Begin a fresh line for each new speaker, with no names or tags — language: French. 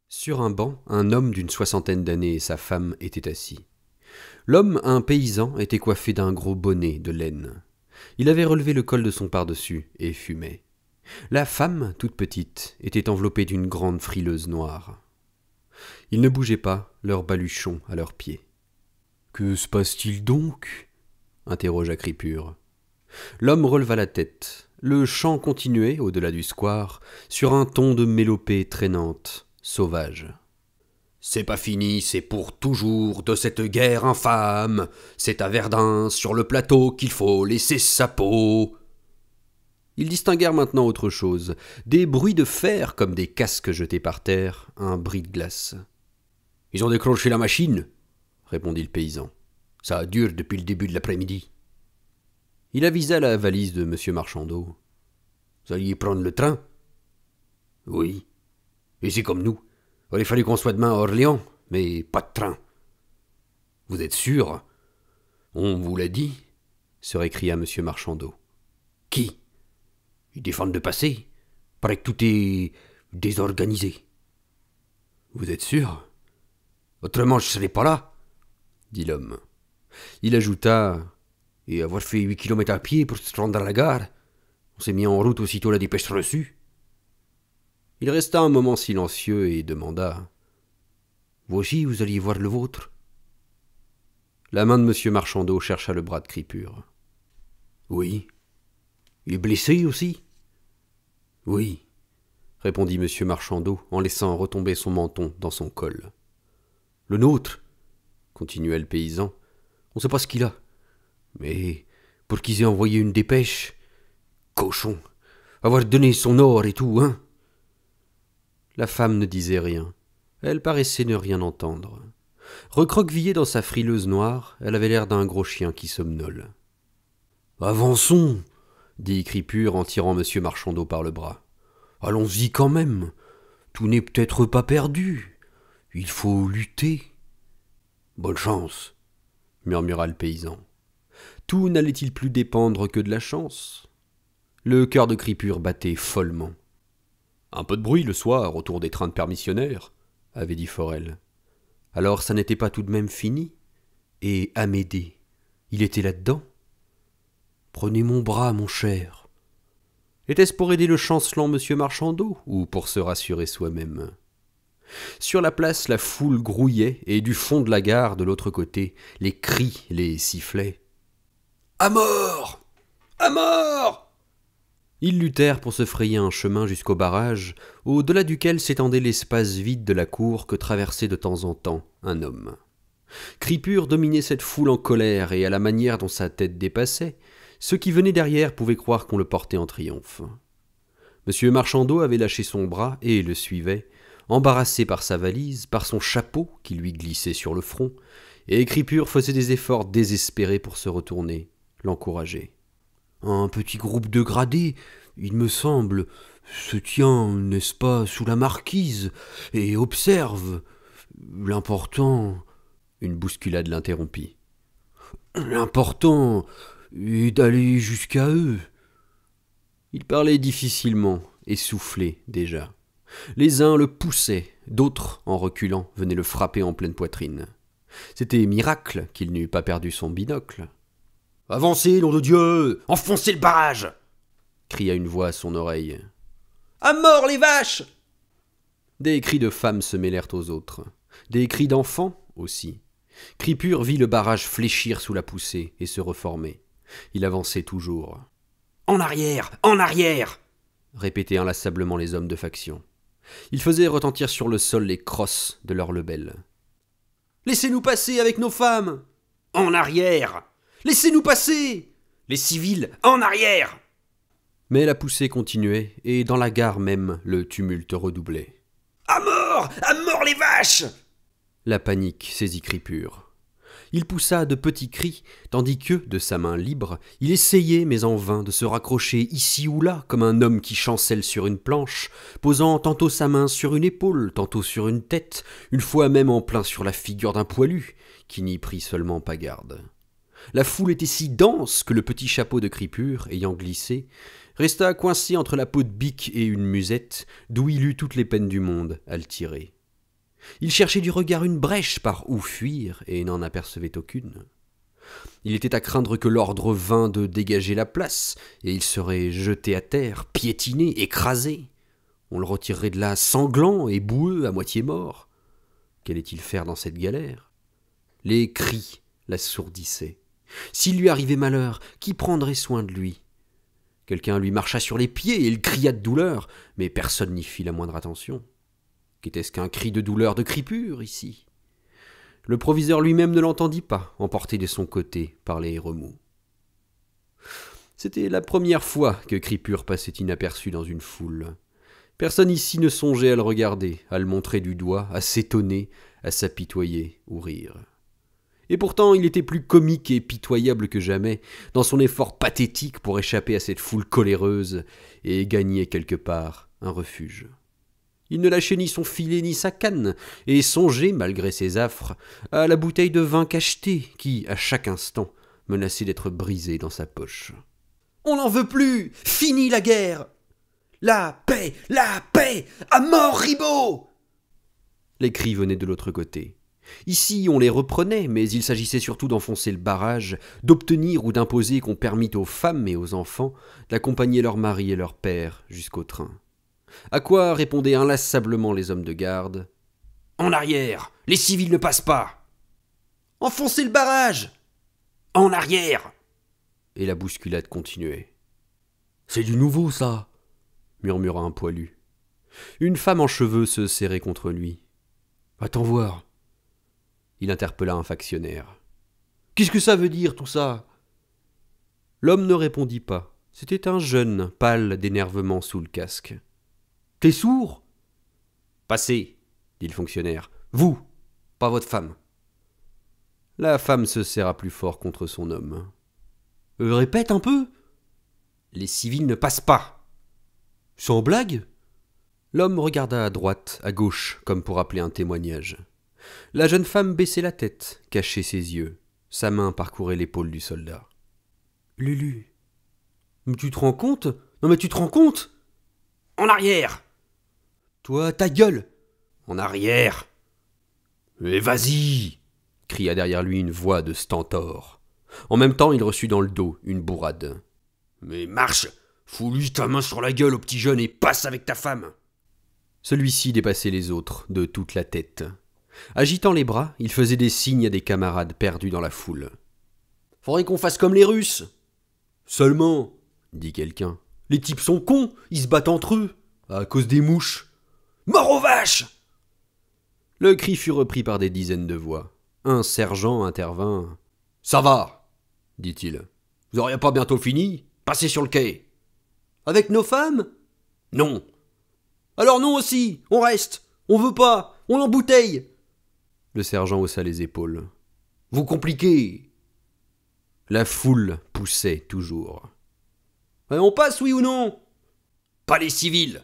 Sur un banc, un homme d'une soixantaine d'années et sa femme étaient assis. L'homme, un paysan, était coiffé d'un gros bonnet de laine. Il avait relevé le col de son pardessus et fumait. La femme, toute petite, était enveloppée d'une grande frileuse noire. Ils ne bougeaient pas, leurs baluchons à leurs pieds. « Que se passe-t-il donc » interrogea Cripure. L'homme releva la tête. Le chant continuait, au-delà du square, sur un ton de mélopée traînante, sauvage. « C'est pas fini, c'est pour toujours de cette guerre infâme. C'est à Verdun, sur le plateau, qu'il faut laisser sa peau. » Ils distinguèrent maintenant autre chose, des bruits de fer comme des casques jetés par terre, un bris de glace. « Ils ont décroché la machine » répondit le paysan. « Ça dure depuis le début de l'après-midi. » Il avisa la valise de M. Marchandeau. « Vous alliez prendre le train ?»« Oui. Et c'est comme nous. Il aurait fallu qu'on soit demain à Orléans, mais pas de train. »« Vous êtes sûr ?»« On vous l'a dit ?» se récria M. Marchandeau. « Qui ? Ils défendent de passer. Paraît que tout est désorganisé. »« Vous êtes sûr ? Autrement je serais pas là, » dit l'homme. Il ajouta « Et avoir fait 8 kilomètres à pied pour se rendre à la gare, on s'est mis en route aussitôt la dépêche reçue. » Il resta un moment silencieux et demanda « Vous aussi, vous alliez voir le vôtre ?» La main de M. Marchandeau chercha le bras de Cripure. « Oui. Il est blessé aussi ?»« Oui, » répondit M. Marchandeau en laissant retomber son menton dans son col. « Le nôtre, » continua le paysan, « on ne sait pas ce qu'il a. Mais pour qu'ils aient envoyé une dépêche, cochon, avoir donné son or et tout, hein ?» La femme ne disait rien. Elle paraissait ne rien entendre. Recroquevillée dans sa frileuse noire, elle avait l'air d'un gros chien qui somnole. « Avançons !» dit Cripure en tirant M. Marchandeau par le bras. « Allons-y quand même. Tout n'est peut-être pas perdu. Il faut lutter. »« Bonne chance !» murmura le paysan. Tout n'allait-il plus dépendre que de la chance ? Le cœur de Cripure battait follement. « Un peu de bruit le soir autour des trains de permissionnaires, » avait dit Forel. Alors ça n'était pas tout de même fini ? Et Amédée, il était là-dedans ? « Prenez mon bras, mon cher. » Était-ce pour aider le chancelant M. Marchandeau ou pour se rassurer soi-même ? Sur la place, la foule grouillait et du fond de la gare, de l'autre côté, les cris, les sifflets. « À mort ! À mort !» Ils luttèrent pour se frayer un chemin jusqu'au barrage, au-delà duquel s'étendait l'espace vide de la cour que traversait de temps en temps un homme. Cripure dominait cette foule en colère, et à la manière dont sa tête dépassait, ceux qui venaient derrière pouvaient croire qu'on le portait en triomphe. M. Marchandeau avait lâché son bras et le suivait, embarrassé par sa valise, par son chapeau qui lui glissait sur le front, et Cripure faisait des efforts désespérés pour se retourner, l'encourager. « Un petit groupe de gradés, il me semble, se tient, n'est-ce pas, sous la marquise, et observe. L'important... » Une bousculade l'interrompit. « L'important est d'aller jusqu'à eux. » Il parlait difficilement, essoufflé déjà. Les uns le poussaient, d'autres, en reculant, venaient le frapper en pleine poitrine. C'était miracle qu'il n'eût pas perdu son binocle. « Avancez, nom de Dieu ! Enfoncez le barrage !» cria une voix à son oreille. « À mort les vaches !» Des cris de femmes se mêlèrent aux autres. Des cris d'enfants aussi. Cripure vit le barrage fléchir sous la poussée et se reformer. Il avançait toujours. « En arrière ! En arrière !» répétaient inlassablement les hommes de faction. Ils faisaient retentir sur le sol les crosses de leurs lebelles. « Laissez-nous passer avec nos femmes !»« En arrière !»« Laissez-nous passer !»« Les civils, en arrière !» Mais la poussée continuait, et dans la gare même, le tumulte redoublait. « À mort les vaches !» La panique saisit Cripure. Il poussa de petits cris, tandis que, de sa main libre, il essayait, mais en vain, de se raccrocher ici ou là, comme un homme qui chancelle sur une planche, posant tantôt sa main sur une épaule, tantôt sur une tête, une fois même en plein sur la figure d'un poilu, qui n'y prit seulement pas garde. La foule était si dense que le petit chapeau de Cripure, ayant glissé, resta coincé entre la peau de bique et une musette, d'où il eut toutes les peines du monde à le tirer. Il cherchait du regard une brèche par où fuir et n'en apercevait aucune. Il était à craindre que l'ordre vînt de dégager la place, et il serait jeté à terre, piétiné, écrasé. On le retirerait de là sanglant et boueux, à moitié mort. Qu'allait-il faire dans cette galère? Les cris l'assourdissaient. S'il lui arrivait malheur, qui prendrait soin de lui? Quelqu'un lui marcha sur les pieds et il cria de douleur, mais personne n'y fit la moindre attention. Qu'était-ce qu'un cri de douleur de cri pur, ici? Le proviseur lui-même ne l'entendit pas, emporté de son côté par les remous. C'était la première fois que Cripure passait inaperçu dans une foule. Personne ici ne songeait à le regarder, à le montrer du doigt, à s'étonner, à s'apitoyer ou rire. Et pourtant il était plus comique et pitoyable que jamais, dans son effort pathétique pour échapper à cette foule coléreuse et gagner quelque part un refuge. Il ne lâchait ni son filet ni sa canne, et songeait, malgré ses affres, à la bouteille de vin cachetée qui, à chaque instant, menaçait d'être brisée dans sa poche. « On n'en veut plus! Fini la guerre! La paix! La paix! À mort, Ribaud !» Les cris venaient de l'autre côté. Ici, on les reprenait, mais il s'agissait surtout d'enfoncer le barrage, d'obtenir ou d'imposer qu'on permît aux femmes et aux enfants d'accompagner leurs maris et leurs pères jusqu'au train. À quoi répondaient inlassablement les hommes de garde. « En arrière! Les civils ne passent pas !»« Enfoncez le barrage !»« En arrière !» Et la bousculade continuait. « C'est du nouveau, ça !» murmura un poilu. Une femme en cheveux se serrait contre lui. « Va-t'en voir !» Il interpella un factionnaire. « Qu'est-ce que ça veut dire, tout ça ?» L'homme ne répondit pas. C'était un jeune, pâle d'énervement sous le casque. « T'es sourd ?»« Passez, » dit le fonctionnaire. « Vous, pas votre femme. » La femme se serra plus fort contre son homme. « Répète un peu ?»« Les civils ne passent pas. » « Sans blague ?» L'homme regarda à droite, à gauche, comme pour appeler un témoignage. La jeune femme baissait la tête, cachait ses yeux. Sa main parcourait l'épaule du soldat. « Lulu, mais tu te rends compte ? Non mais tu te rends compte ? En arrière !»« Toi, ta gueule !»« En arrière !»« Mais vas-y !» cria derrière lui une voix de stentor. En même temps, il reçut dans le dos une bourrade. « Mais marche ! Fous-lui ta main sur la gueule au petit jeune et passe avec ta femme !» Celui-ci dépassait les autres de toute la tête. Agitant les bras, il faisait des signes à des camarades perdus dans la foule. « Faudrait qu'on fasse comme les Russes !»« Seulement, » dit quelqu'un, « les types sont cons, ils se battent entre eux, à cause des mouches. »« Mort aux vaches !» Le cri fut repris par des dizaines de voix. Un sergent intervint. « Ça va !» dit-il. « Vous auriez pas bientôt fini ? Passez sur le quai !»« Avec nos femmes ? » ?»« Non. »« Alors non aussi, on reste. On veut pas, on l'embouteille !» Le sergent haussa les épaules. « Vous compliquez !» La foule poussait toujours. « On passe, oui ou non ? » ?»« Pas les civils !